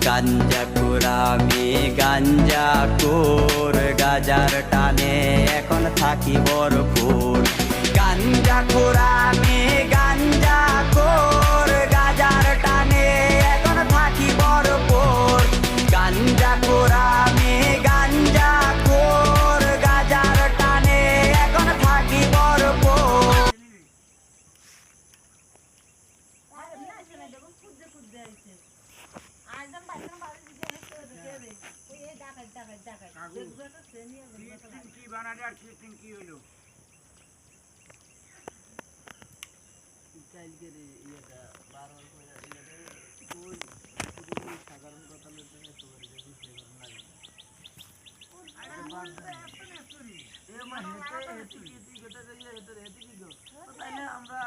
গাঞ্জা কুরামি গাঞ্জা core গাজার টানে এখন থাকি ভরপুর। গাঞ্জা কুরামি গাঞ্জা কোর গাজার টানে এখন থাকি ভরপুর। গাঞ্জা কুরামি গাঞ্জা কোর গাজার টানে এখন থাকি ভরপুর। আমরা